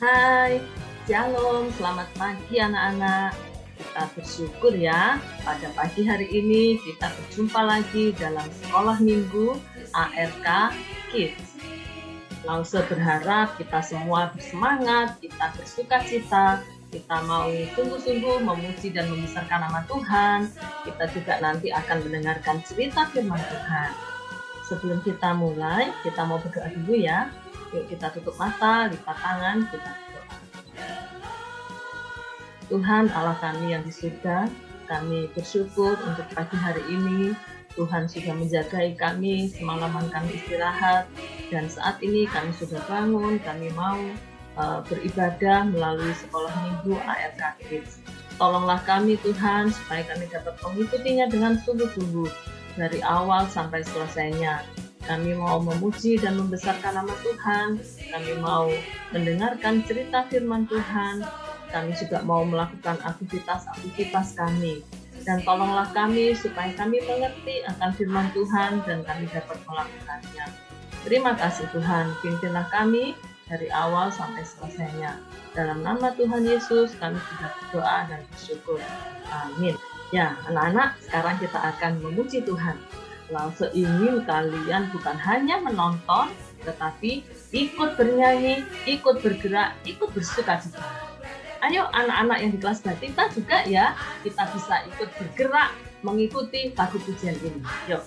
Hai, Shalom, selamat pagi anak-anak. Kita bersyukur ya, pada pagi hari ini kita berjumpa lagi dalam sekolah minggu ARK Kids. Lause berharap kita semua bersemangat, kita bersukacita, kita mau sungguh-sungguh memuji dan membesarkan nama Tuhan. Kita juga nanti akan mendengarkan cerita firman Tuhan. Sebelum kita mulai, kita mau berdoa dulu ya. Yuk kita tutup mata, lipat tangan, kita berdoa. Tuhan Allah kami yang di surga, kami bersyukur untuk pagi hari ini. Tuhan sudah menjagai kami, semalaman kami istirahat, dan saat ini kami sudah bangun, kami mau beribadah melalui sekolah minggu ARK Kids. Tolonglah kami Tuhan, supaya kami dapat mengikutinya dengan sungguh-sungguh, dari awal sampai selesainya. Kami mau memuji dan membesarkan nama Tuhan. Kami mau mendengarkan cerita firman Tuhan. Kami juga mau melakukan aktivitas-aktivitas kami. Dan tolonglah kami supaya kami mengerti akan firman Tuhan dan kami dapat melakukannya. Terima kasih Tuhan, pimpinlah kami dari awal sampai selesainya. Dalam nama Tuhan Yesus kami sudah berdoa dan bersyukur. Amin. Ya, anak-anak, sekarang kita akan memuji Tuhan. Lause ingin kalian bukan hanya menonton, tetapi ikut bernyanyi, ikut bergerak, ikut bersukacita. Ayo anak-anak yang di kelas Batita juga ya, kita bisa ikut bergerak mengikuti lagu pujian ini. Yuk.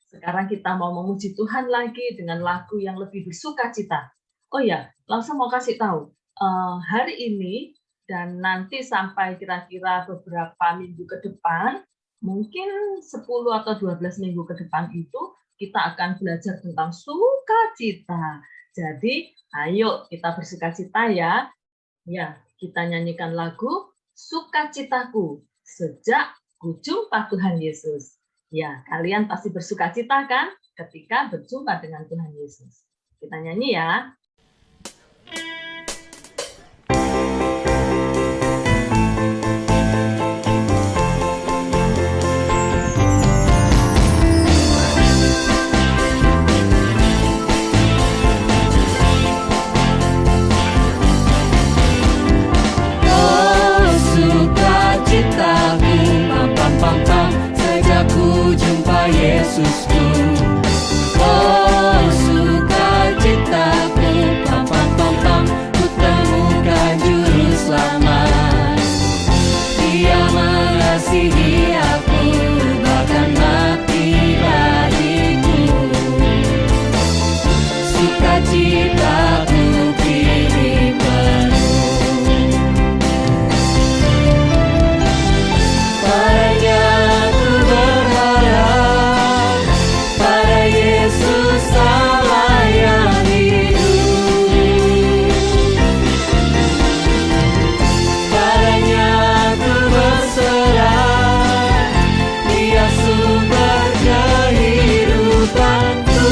Sekarang kita mau memuji Tuhan lagi dengan lagu yang lebih bersukacita. Oh ya, langsung mau kasih tahu, hari ini dan nanti sampai kira-kira beberapa minggu ke depan, mungkin 10 atau 12 minggu ke depan itu, kita akan belajar tentang sukacita. Jadi, ayo kita bersukacita ya. Ya, kita nyanyikan lagu Sukacitaku sejak Kujumpa Tuhan Yesus. Ya, kalian pasti bersukacita kan ketika berjumpa dengan Tuhan Yesus. Kita nyanyi ya. Yesusku, oh sukacitaku, pam pam pam pam, ku temukan juru selamat. Dia mengasihi aku, bahkan mati bagiku. Sukacitaku pilih penuh. Padanya aku berharap, pada Yesus Allah yang hidup. Padanya aku berserah, Dia sumber kehidupanku.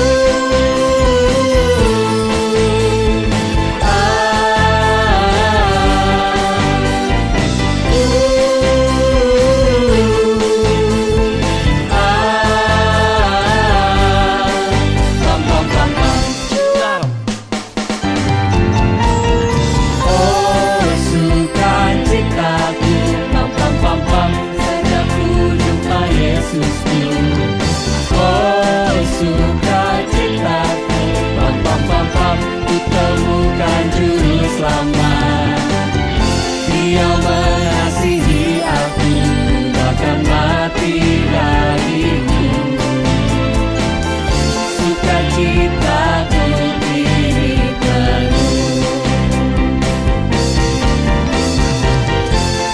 Dia mengasihi aku, bahkan mati bagiku. Sukacitaku pilih penuh.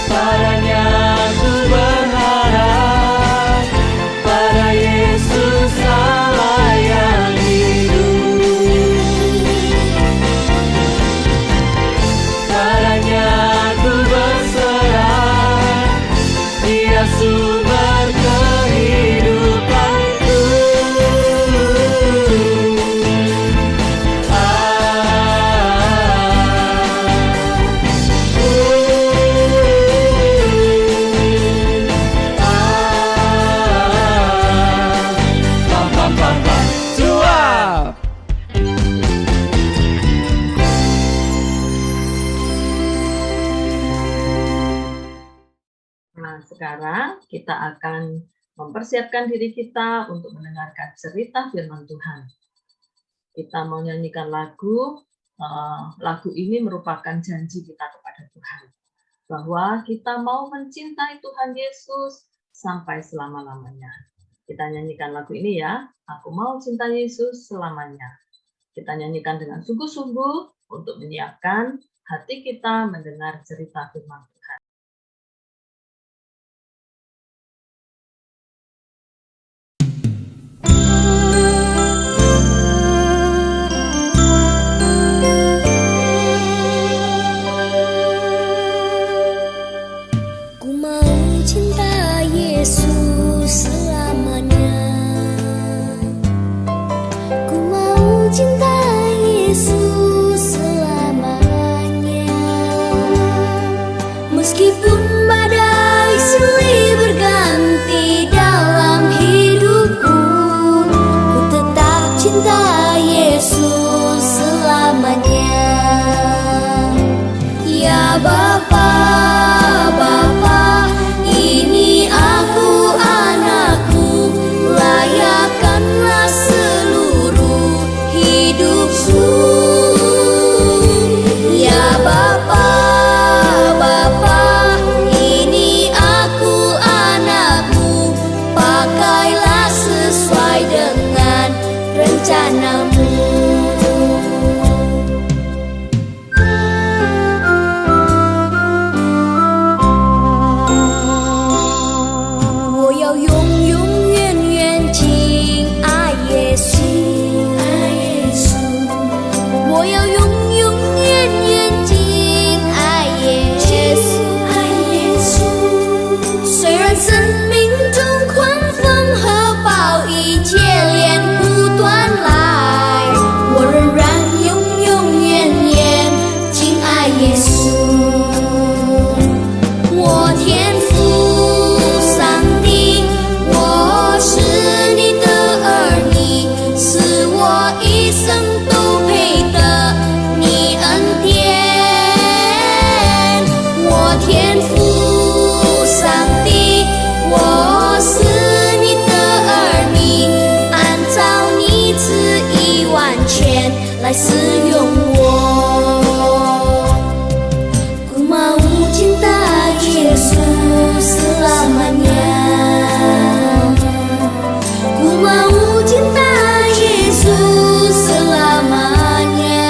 Padanya aku berharap, pada Yesus Allah yang hidup. Padanya aku berserah, Dia sumber kehidupanku. Pam pam pam pam, suap. Nah, sekarang kita akan mempersiapkan diri kita untuk mendengarkan cerita firman Tuhan. Kita mau nyanyikan lagu, lagu ini merupakan janji kita kepada Tuhan. Bahwa kita mau mencintai Tuhan Yesus sampai selama-lamanya. Kita nyanyikan lagu ini ya, aku mau cinta Yesus selamanya. Kita nyanyikan dengan sungguh-sungguh untuk menyiapkan hati kita mendengar cerita firman Tuhan. Ku mau cinta Yesus selamanya. Ku mau cinta Yesus selamanya. Meskipun badai silih berganti dalam hidupku, ku tetap cinta Yesus selamanya. Ya Bapa, Bapa, ini aku anakku, layakkanlah seluruh hidupku. Ya Bapa, Bapa, ini aku anakmu, pakailah sesuai dengan rencanamu. 我要永永远远敬爱耶稣。虽然生命中狂风和暴雨接连不断来，我仍然永永远远敬爱耶稣。我天父上帝，我是你的儿女，是我一生都配得你恩典。我天父上帝，我是你的儿女，按照你旨意完全来使用我。Ku mau cinta Yesus selamanya. Ku mau cinta Yesus selamanya.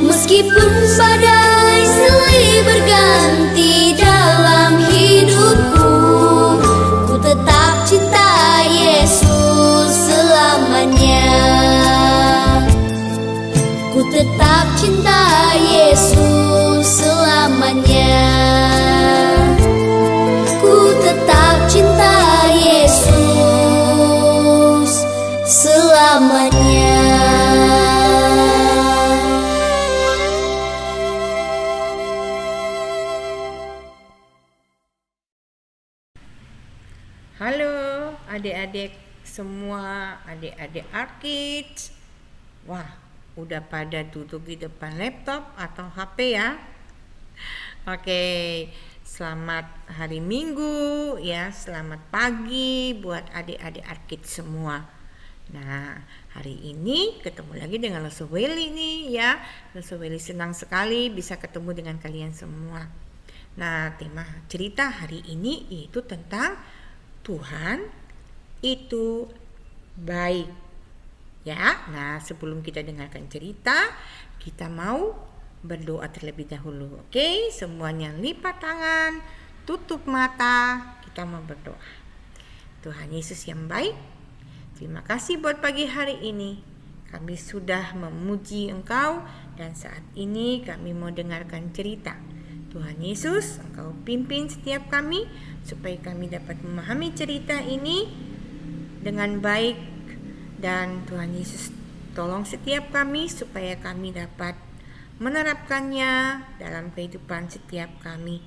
Meskipun badai silih berganti dalam hidupku, ku tetap cinta Yesus selamanya. Ku tetap cinta Yesus selamanya. Ku tetap cinta Yesus selamanya. Halo adik-adik semua, adik-adik Arkids. Wah, udah pada duduk di depan laptop atau HP ya? Oke, selamat hari Minggu ya, selamat pagi buat adik-adik Arkids semua. Nah, hari ini ketemu lagi dengan Loso Welly nih ya. Loso Welly senang sekali bisa ketemu dengan kalian semua. Nah, tema cerita hari ini yaitu tentang Tuhan itu baik. Ya, nah sebelum kita dengarkan cerita, kita mau berdoa terlebih dahulu. Oke, semuanya lipat tangan, tutup mata, kita mau berdoa. Tuhan Yesus yang baik, terima kasih buat pagi hari ini. Kami sudah memuji Engkau dan saat ini kami mau dengarkan cerita. Tuhan Yesus, Engkau pimpin setiap kami supaya kami dapat memahami cerita ini dengan baik. Dan Tuhan Yesus tolong setiap kami supaya kami dapat menerapkannya dalam kehidupan setiap kami.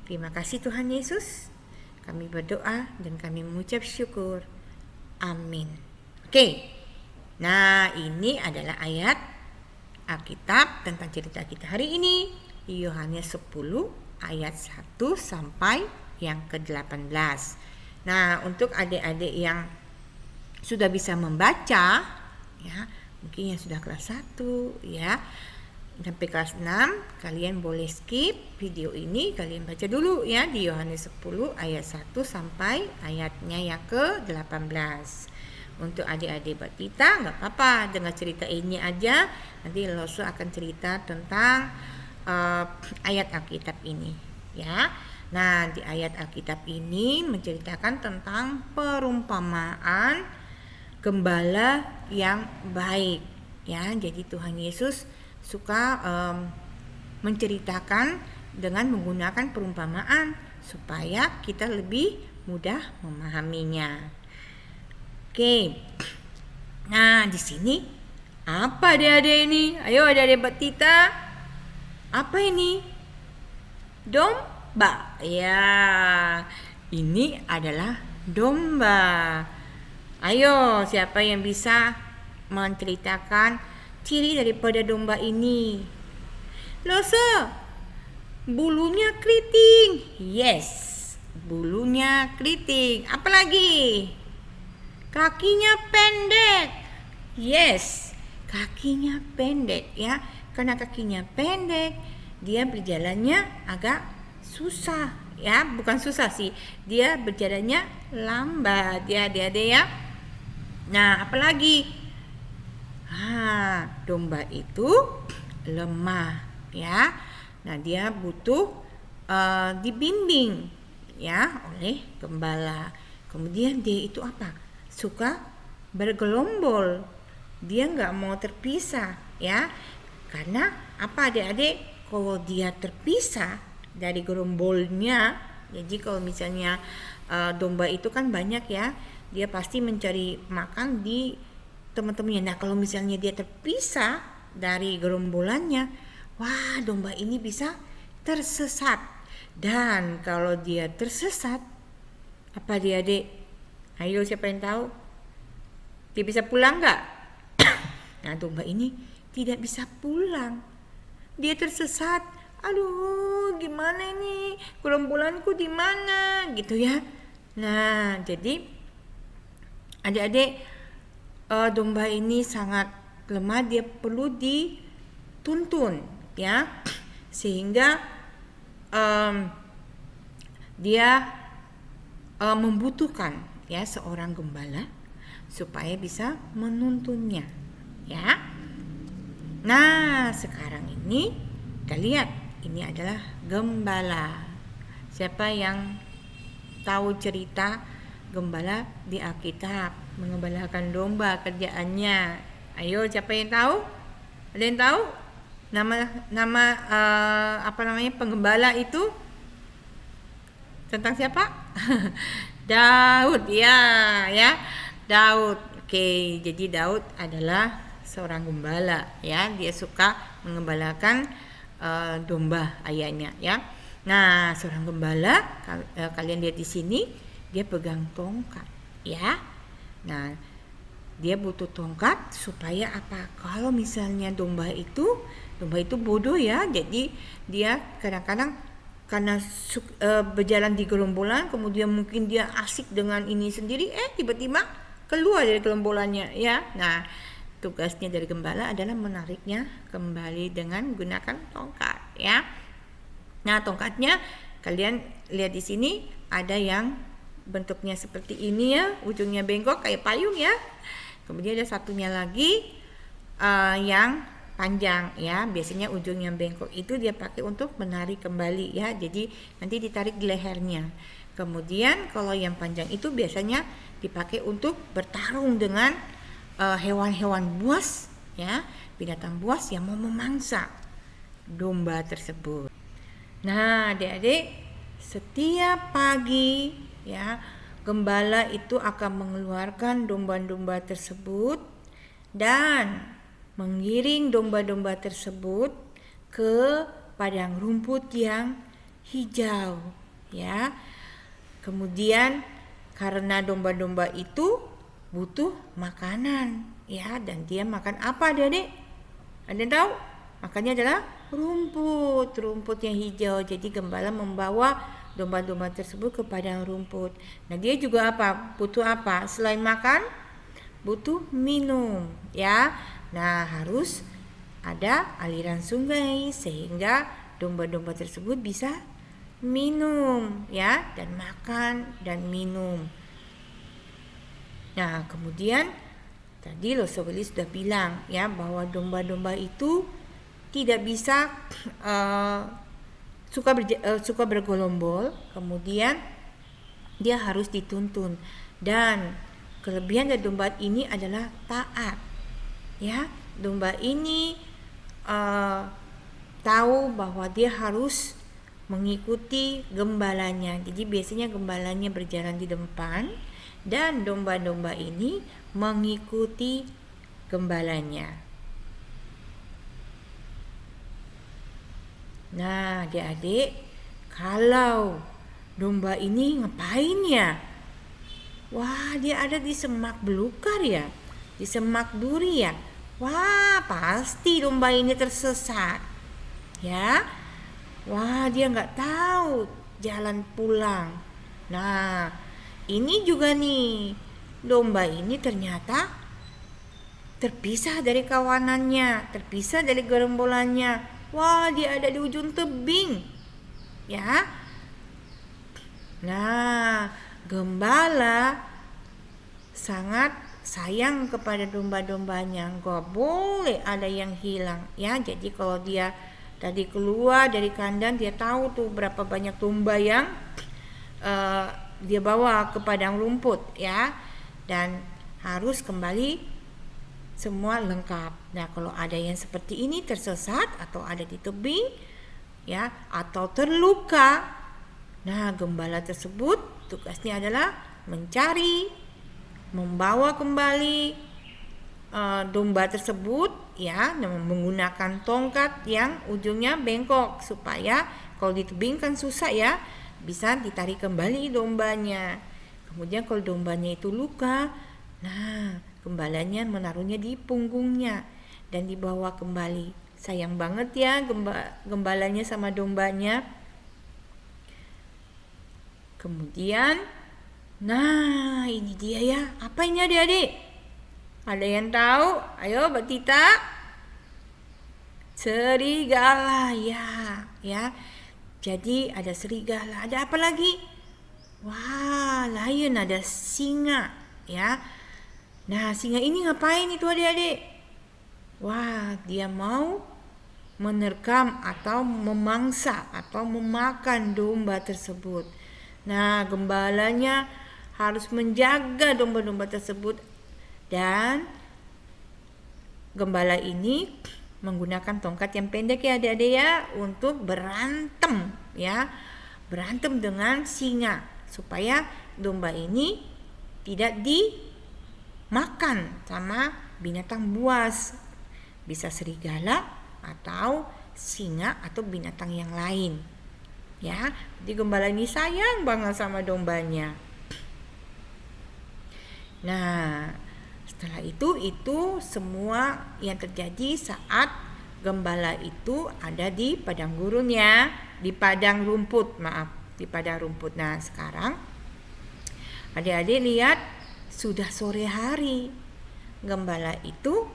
Terima kasih Tuhan Yesus. Kami berdoa dan kami mengucap syukur. Amin. Oke. Nah, ini adalah ayat Alkitab tentang cerita kita hari ini. Yohanes 10 ayat 1 sampai yang ke-18. Nah, untuk adik-adik yang sudah bisa membaca ya, mungkin yang sudah kelas 1 ya, sampai kelas 6 kalian boleh skip video ini, kalian baca dulu ya di Yohanes 10 ayat 1 sampai ayatnya yang ke-18. Untuk adik-adik Batita nggak apa-apa dengar cerita ini aja, nanti Loso akan cerita tentang ayat Alkitab ini ya. Nah, di ayat Alkitab ini menceritakan tentang perumpamaan gembala yang baik ya. Jadi Tuhan Yesus suka menceritakan dengan menggunakan perumpamaan supaya kita lebih mudah memahaminya. Oke. Nah, di sini apa adik-adik ini? Ayo adik-adik Batita. Apa ini? Domba. Ya, ini adalah domba. Ayo, siapa yang bisa menceritakan ciri daripada domba ini? Loso, bulunya keriting. Yes, bulunya keriting. Apalagi? Kakinya pendek. Yes, kakinya pendek ya. Karena kakinya pendek, dia berjalannya agak susah ya, bukan susah sih, dia berjalannya lambat ya adik-adik ya. Nah, apalagi? Domba itu lemah ya. Nah, dia butuh dibimbing ya oleh gembala. Kemudian dia itu apa? Suka bergelombol. dia nggak mau terpisah ya. Karena apa adik-adik? Kalau dia terpisah dari gerombolnya, jadi kalau misalnya domba itu kan banyak ya, dia pasti mencari makan di teman-temannya. Nah kalau misalnya dia terpisah dari gerombolannya, wah domba ini bisa tersesat. Dan kalau dia tersesat, apa adik-adik? Ayo siapa yang tahu? Dia bisa pulang nggak? Nah domba ini tidak bisa pulang. Dia tersesat. Aduh, gimana ini? Gerombolanku di mana? Gitu ya. Nah, jadi adik-adik, domba ini sangat lemah, dia perlu dituntun ya. Sehingga dia membutuhkan ya seorang gembala supaya bisa menuntunnya ya. Nah, sekarang ini kita lihat, ini adalah gembala. Siapa yang tahu cerita gembala di Alkitab, mengembalakan domba kerjaannya? Ayo, siapa yang tahu? Ada yang tahu? Nama penggembala itu tentang siapa? Daud ya. Daud. Oke, jadi Daud adalah seorang gembala ya. Dia suka mengembalakan domba ayahnya ya. Nah, seorang gembala, kalian lihat di sini, dia pegang tongkat ya. Nah, dia butuh tongkat supaya apa? Kalau misalnya domba itu bodoh ya, jadi dia kadang-kadang karena berjalan di gerombolan, kemudian mungkin dia asik dengan ini sendiri, tiba-tiba keluar dari gerombolannya ya. Nah, tugasnya dari gembala adalah menariknya kembali dengan menggunakan tongkat ya. Nah, tongkatnya kalian lihat di sini ada yang bentuknya seperti ini ya, ujungnya bengkok kayak payung ya. Kemudian ada satunya lagi yang panjang ya. Biasanya ujung yang bengkok itu dia pakai untuk menarik kembali ya. Jadi nanti ditarik di lehernya. Kemudian kalau yang panjang itu biasanya dipakai untuk bertarung dengan hewan-hewan buas ya, binatang buas yang mau memangsa domba tersebut. Nah, adik-adik, setiap pagi ya, gembala itu akan mengeluarkan domba-domba tersebut dan mengiring domba-domba tersebut ke padang rumput yang hijau ya. Kemudian karena domba-domba itu butuh makanan ya, dan dia makan apa adik-adik? Ada yang tahu? Makannya adalah rumput yang hijau. Jadi gembala membawa domba-domba tersebut ke padang rumput. Nah, dia juga apa? Butuh apa? Selain makan, butuh minum ya. Nah, harus ada aliran sungai sehingga domba-domba tersebut bisa minum ya, dan makan dan minum. Nah, kemudian tadi Loso Willy sudah bilang ya bahwa domba-domba itu tidak bisa suka bergelombol, kemudian dia harus dituntun. Dan kelebihan dari domba ini adalah taat ya. Domba ini tahu bahwa dia harus mengikuti gembalanya. Jadi biasanya gembalanya berjalan di depan dan domba-domba ini mengikuti gembalanya. Nah, adik-adik, kalau domba ini ngapain ya? Wah, dia ada di semak belukar ya, di semak duri ya. Wah, pasti domba ini tersesat ya. Wah, dia nggak tahu jalan pulang. Nah, ini juga nih, domba ini ternyata terpisah dari kawanannya, terpisah dari gerombolannya. Wah, dia ada di ujung tebing ya. Nah, gembala sangat sayang kepada domba-dombanya. Gak boleh ada yang hilang ya. Jadi kalau dia tadi keluar dari kandang, dia tahu tuh berapa banyak domba yang dia bawa ke padang rumput ya, dan harus kembali semua lengkap. Nah, kalau ada yang seperti ini tersesat atau ada di tebing ya atau terluka, nah gembala tersebut tugasnya adalah mencari, membawa kembali domba tersebut ya, menggunakan tongkat yang ujungnya bengkok supaya kalau di tebing kan susah ya, bisa ditarik kembali dombanya. Kemudian kalau dombanya itu luka, nah gembalanya menaruhnya di punggungnya dan dibawa kembali. Sayang banget ya gembalanya sama dombanya. Kemudian, nah ini dia ya. Apa ini adik-adik? Ada yang tahu? Ayo Mbak Tita. Serigala ya. Jadi ada serigala. Ada apa lagi? Wah, lion, ada singa ya. Nah, singa ini ngapain itu adik-adik? Wah, dia mau menerkam atau memangsa atau memakan domba tersebut. Nah, gembalanya harus menjaga domba-domba tersebut dan gembala ini menggunakan tongkat yang pendek ya adik-adik ya untuk berantem ya. Berantem dengan singa supaya domba ini tidak dimakan sama binatang buas. Bisa serigala atau singa atau binatang yang lain. Ya, jadi gembala ini sayang banget sama dombanya. Nah, setelah itu semua yang terjadi saat gembala itu ada di padang gurun ya, di padang rumput, di padang rumput. Nah, sekarang adik-adik lihat sudah sore hari. Gembala itu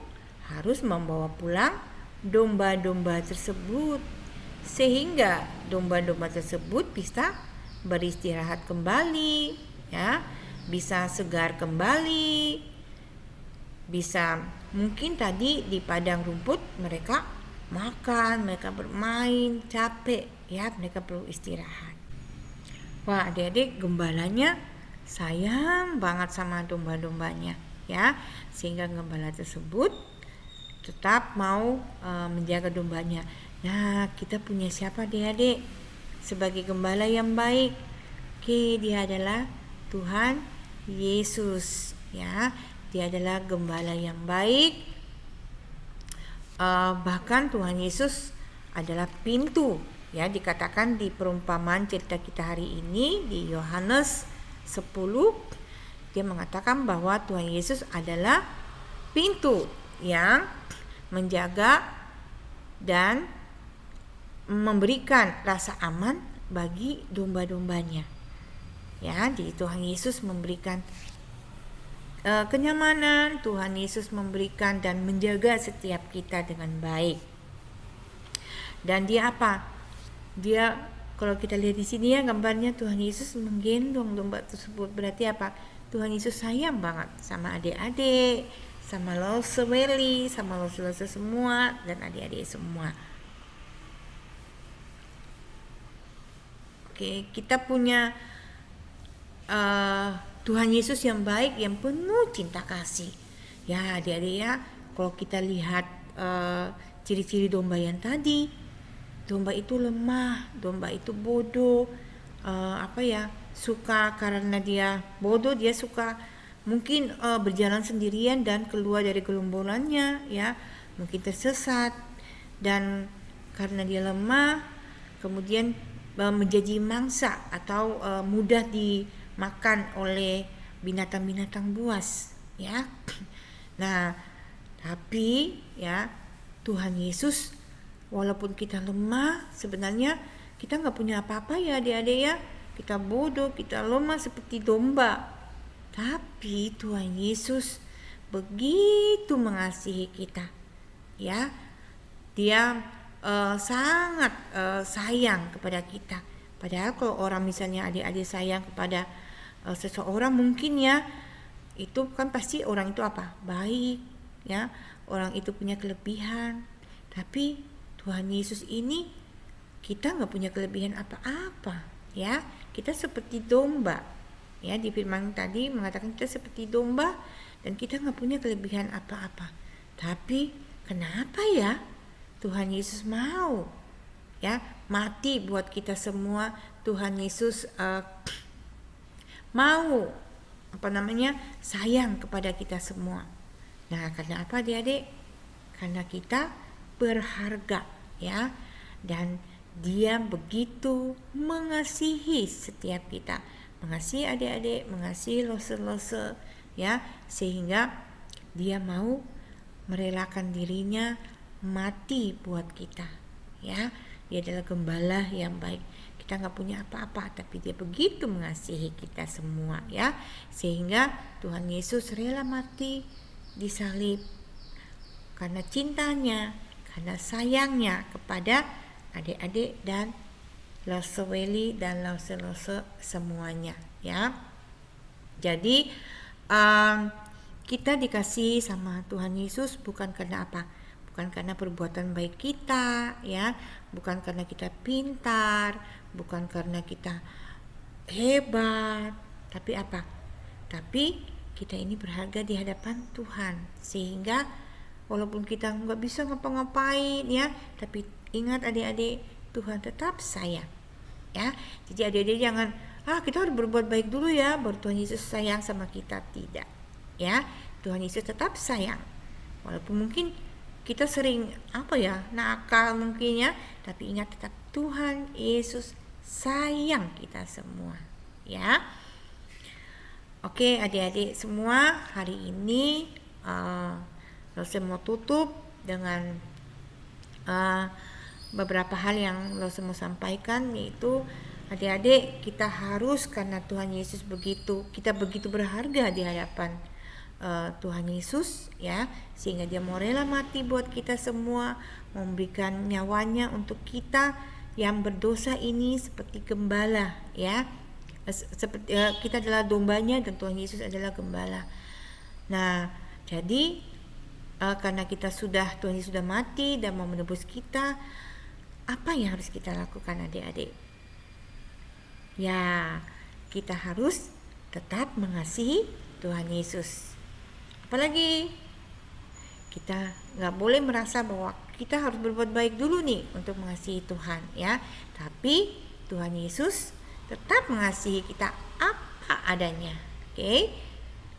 harus membawa pulang domba-domba tersebut sehingga domba-domba tersebut bisa beristirahat kembali ya, bisa segar kembali, bisa mungkin tadi di padang rumput mereka makan, mereka bermain, capek ya, mereka perlu istirahat. Wah, adik-adik, gembalanya sayang banget sama domba-dombanya ya, sehingga gembala tersebut tetap mau menjaga dombanya. Nah, kita punya siapa adik-adik sebagai gembala yang baik? Oke, dia adalah Tuhan Yesus ya. Dia adalah gembala yang baik. Bahkan Tuhan Yesus adalah pintu ya, dikatakan di perumpamaan cerita kita hari ini di Yohanes 10, dia mengatakan bahwa Tuhan Yesus adalah pintu yang menjaga dan memberikan rasa aman bagi domba-dombanya. Ya, jadi Tuhan Yesus memberikan kenyamanan, Tuhan Yesus memberikan dan menjaga setiap kita dengan baik. Dan dia apa? Dia, kalau kita lihat di sini ya gambarnya, Tuhan Yesus menggendong domba tersebut. Berarti apa? Tuhan Yesus sayang banget sama adik-adik, sama Loseweli, sama Lose semua dan adik-adik semua. Oke, kita punya Tuhan Yesus yang baik, yang penuh cinta kasih. Ya, adik-adik ya, kalau kita lihat ciri-ciri domba yang tadi, domba itu lemah, domba itu bodoh, suka, karena dia bodoh, dia suka mungkin berjalan sendirian dan keluar dari gerombolannya ya, mungkin tersesat, dan karena dia lemah kemudian menjadi mangsa atau mudah dimakan oleh binatang-binatang buas ya. Nah, tapi ya Tuhan Yesus, walaupun kita lemah, sebenarnya kita nggak punya apa-apa ya adik-adik ya. Kita bodoh, kita lemah seperti domba, tapi Tuhan Yesus begitu mengasihi kita ya. Dia sangat sayang kepada kita. Padahal kalau orang misalnya adik-adik sayang kepada seseorang, mungkin ya itu kan pasti orang itu apa? Baik ya, orang itu punya kelebihan. Tapi Tuhan Yesus ini, kita nggak punya kelebihan apa-apa ya. Kita seperti domba ya, di firman tadi mengatakan kita seperti domba dan kita nggak punya kelebihan apa-apa. Tapi kenapa ya Tuhan Yesus mau ya mati buat kita semua? Tuhan Yesus mau sayang kepada kita semua. Nah, karena apa adik-adik? Karena kita berharga ya, dan Dia begitu mengasihi setiap kita, mengasihi adik-adik, mengasihi lose-lose ya, sehingga Dia mau merelakan dirinya mati buat kita ya. Dia adalah gembala yang baik. Kita nggak punya apa-apa, tapi Dia begitu mengasihi kita semua ya, sehingga Tuhan Yesus rela mati di salib karena cintanya, karena sayangnya kepada adik-adik dan Losoweli dan lose-lose semuanya ya. Jadi kita dikasih sama Tuhan Yesus bukan karena apa? Bukan karena perbuatan baik kita ya, bukan karena kita pintar, bukan karena kita hebat, tapi apa? Tapi kita ini berharga di hadapan Tuhan, sehingga walaupun kita nggak bisa ngapa-ngapain ya, tapi ingat adik-adik, Tuhan tetap sayang ya. Jadi adik-adik jangan kita harus berbuat baik dulu ya baru Tuhan Yesus sayang sama kita. Tidak ya, Tuhan Yesus tetap sayang walaupun mungkin kita sering nakal mungkin ya, tapi ingat tetap Tuhan Yesus sayang kita semua ya. Oke adik-adik semua, hari ini Lose mau tutup dengan beberapa hal yang Lose mau sampaikan, yaitu adik-adik kita harus, karena Tuhan Yesus kita begitu berharga di hadapan Tuhan Yesus ya, sehingga Dia mau rela mati buat kita semua, memberikan nyawanya untuk kita yang berdosa ini, seperti gembala ya. Seperti kita adalah dombanya dan Tuhan Yesus adalah gembala. Nah, jadi karena Tuhan Yesus sudah mati dan mau menebus kita, apa yang harus kita lakukan adik-adik? Ya, kita harus tetap mengasihi Tuhan Yesus. Apalagi kita nggak boleh merasa bahwa kita harus berbuat baik dulu nih untuk mengasihi Tuhan ya. Tapi Tuhan Yesus tetap mengasihi kita apa adanya. Oke.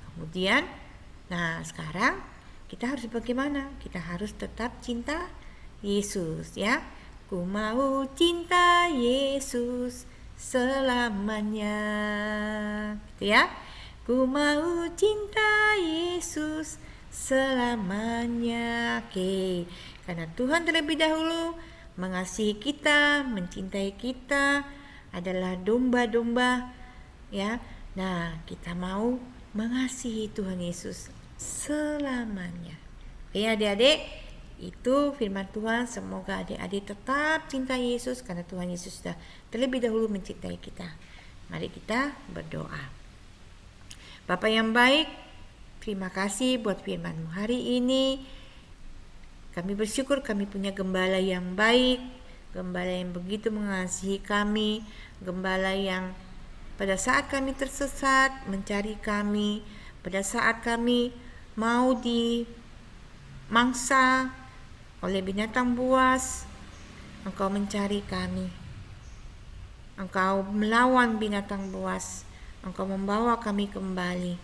Kemudian, sekarang kita harus bagaimana? Kita harus tetap cinta Yesus ya. Ku mau cinta Yesus selamanya. Gitu ya. Ku mau cinta Yesus selamanya. Oke. Karena Tuhan terlebih dahulu mengasihi kita, mencintai kita, adalah domba-domba ya. Nah, kita mau mengasihi Tuhan Yesus selamanya. Ya adik-adik, itu firman Tuhan. Semoga adik-adik tetap cinta Yesus karena Tuhan Yesus sudah terlebih dahulu mencintai kita. Mari kita berdoa. Bapa yang baik, terima kasih buat firman-Mu hari ini. Kami bersyukur kami punya gembala yang baik, gembala yang begitu mengasihi kami, gembala yang pada saat kami tersesat mencari kami, pada saat kami mau dimangsa oleh binatang buas, Engkau mencari kami. Engkau melawan binatang buas, Engkau membawa kami kembali.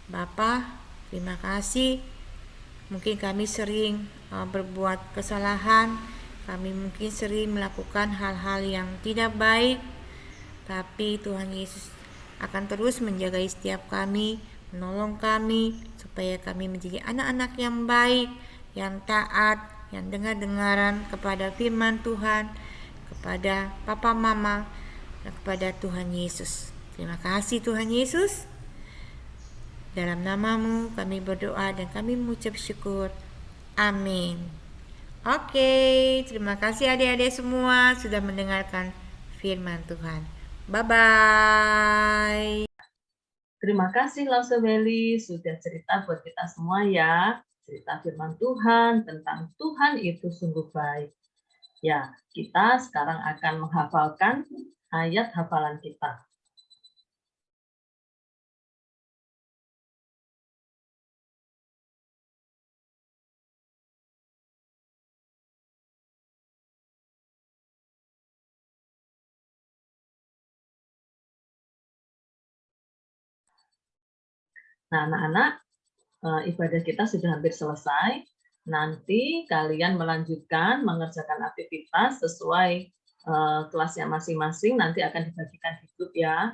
Bapa, terima kasih. Mungkin kami sering berbuat kesalahan, kami mungkin sering melakukan hal-hal yang tidak baik, tapi Tuhan Yesus akan terus menjaga setiap kami, menolong kami, supaya kami menjadi anak-anak yang baik, yang taat, yang dengar-dengaran kepada firman Tuhan, kepada Papa Mama, dan kepada Tuhan Yesus. Terima kasih Tuhan Yesus. Dalam nama-Mu kami berdoa dan kami mengucap syukur. Amin. Oke, terima kasih adik-adik semua sudah mendengarkan firman Tuhan. Bye-bye. Terima kasih Losoweli sudah cerita buat kita semua ya. Cerita firman Tuhan tentang Tuhan itu sungguh baik. Ya, kita sekarang akan menghafalkan ayat hafalan kita. Nah, anak-anak, ibadah kita sudah hampir selesai. Nanti kalian melanjutkan mengerjakan aktivitas sesuai kelasnya masing-masing, nanti akan dibagikan di grup ya.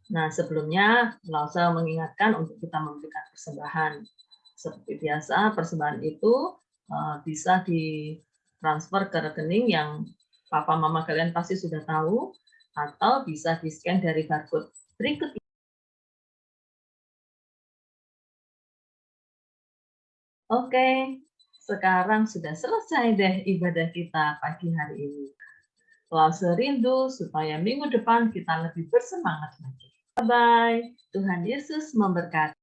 Nah, sebelumnya Lausa mengingatkan untuk kita memberikan persembahan. Seperti biasa, persembahan itu bisa ditransfer ke rekening yang papa mama kalian pasti sudah tahu, atau bisa di-scan dari barcode berikut. Oke, sekarang sudah selesai deh ibadah kita pagi hari ini. Lausa rindu supaya minggu depan kita lebih bersemangat lagi. Bye-bye. Tuhan Yesus memberkati.